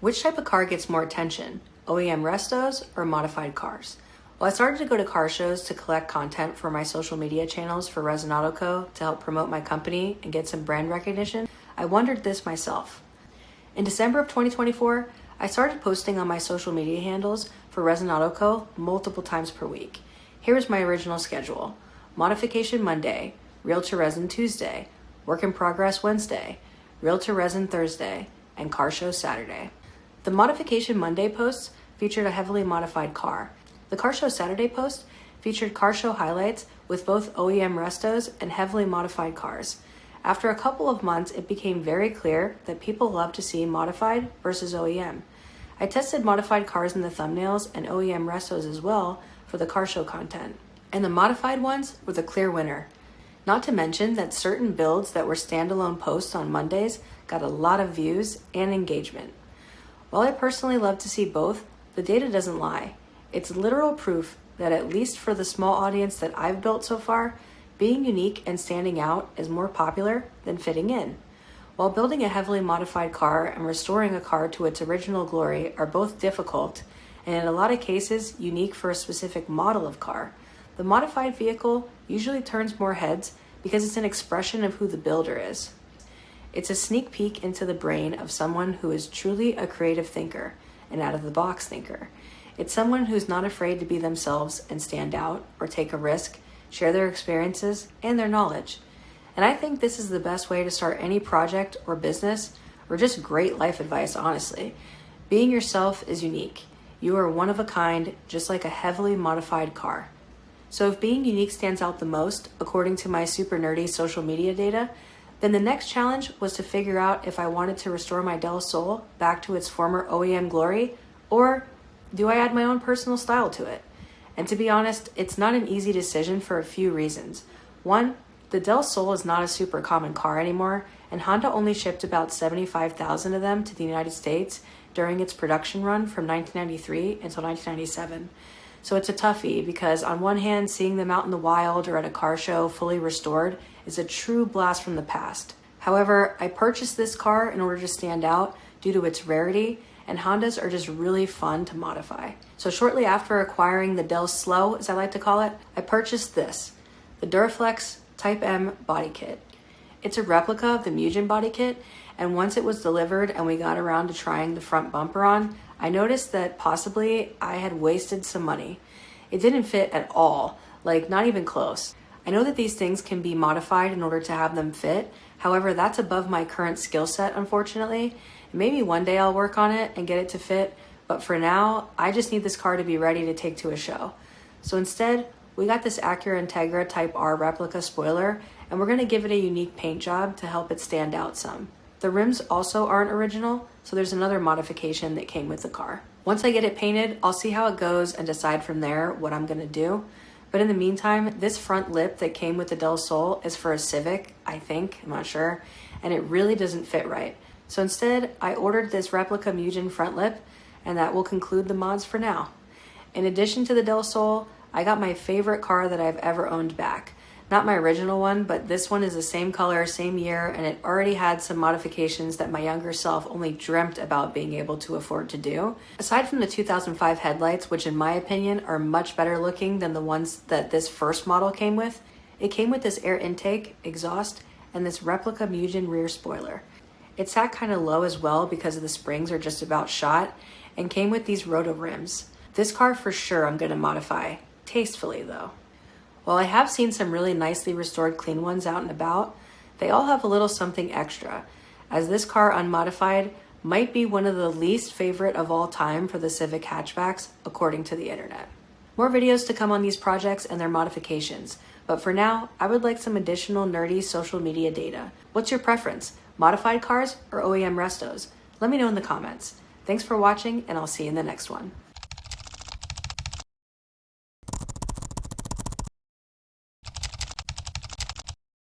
Which type of car gets more attention, OEM restos or modified cars? Well, I started to go to car shows to collect content for my social media channels for Resin to help promote my company and get some brand recognition. I wondered this myself. In December of 2024, I started posting on my social media handles for Resin multiple times per week. Here is my original schedule: Modification Monday, Real to Resin Tuesday, Work in Progress Wednesday, Real to Resin Thursday, and Car Show Saturday. The Modification Monday posts featured a heavily modified car. The Car Show Saturday post featured car show highlights with both OEM restos and heavily modified cars. After a couple of months, it became very clear that people love to see modified versus OEM. I tested modified cars in the thumbnails and OEM restos as well for the car show content, and the modified ones were the clear winner. Not to mention that certain builds that were standalone posts on Mondays got a lot of views and engagement. While I personally love to see both, the data doesn't lie. It's literal proof that, at least for the small audience that I've built so far, being unique and standing out is more popular than fitting in. While building a heavily modified car and restoring a car to its original glory are both difficult, and in a lot of cases unique for a specific model of car, the modified vehicle usually turns more heads because it's an expression of who the builder is. It's a sneak peek into the brain of someone who is truly a creative thinker, an out-of-the-box thinker. It's someone who's not afraid to be themselves and stand out or take a risk, share their experiences and their knowledge. And I think this is the best way to start any project or business, or just great life advice, honestly. Being yourself is unique. You are one of a kind, just like a heavily modified car. So if being unique stands out the most, according to my super nerdy social media data, then the next challenge was to figure out if I wanted to restore my Del Sol back to its former OEM glory, or do I add my own personal style to it? And to be honest, it's not an easy decision for a few reasons. One, the Del Sol is not a super common car anymore, and Honda only shipped about 75,000 of them to the United States during its production run from 1993 until 1997. So it's a toughie because on one hand, seeing them out in the wild or at a car show fully restored is a true blast from the past. However, I purchased this car in order to stand out due to its rarity, and Hondas are just really fun to modify. So shortly after acquiring the Del Slow, as I like to call it, I purchased this, the Duraflex Type M body kit. It's a replica of the Mugen body kit, and once it was delivered and we got around to trying the front bumper on, I noticed that possibly I had wasted some money. It didn't fit at all, like not even close. I know that these things can be modified in order to have them fit. However, that's above my current skill set, unfortunately. Maybe one day I'll work on it and get it to fit, but for now, I just need this car to be ready to take to a show. So instead, we got this Acura Integra Type R replica spoiler, and we're gonna give it a unique paint job to help it stand out some. The rims also aren't original, so there's another modification that came with the car. Once I get it painted, I'll see how it goes and decide from there what I'm gonna do. But in the meantime, this front lip that came with the Del Sol is for a Civic, I think, I'm not sure, and it really doesn't fit right. So instead, I ordered this replica Mugen front lip, and that will conclude the mods for now. In addition to the Del Sol, I got my favorite car that I've ever owned back. Not my original one, but this one is the same color, same year, and it already had some modifications that my younger self only dreamt about being able to afford to do. Aside from the 2005 headlights, which in my opinion are much better looking than the ones that this first model came with, it came with this air intake, exhaust, and this replica Mugen rear spoiler. It sat kind of low as well because the springs are just about shot, and came with these roto rims. This car for sure I'm going to modify, tastefully though. While I have seen some really nicely restored clean ones out and about, they all have a little something extra, as this car unmodified might be one of the least favorite of all time for the Civic hatchbacks, according to the internet. More videos to come on these projects and their modifications, but for now, I would like some additional nerdy social media data. What's your preference, modified cars or OEM restos? Let me know in the comments. Thanks for watching, and I'll see you in the next one.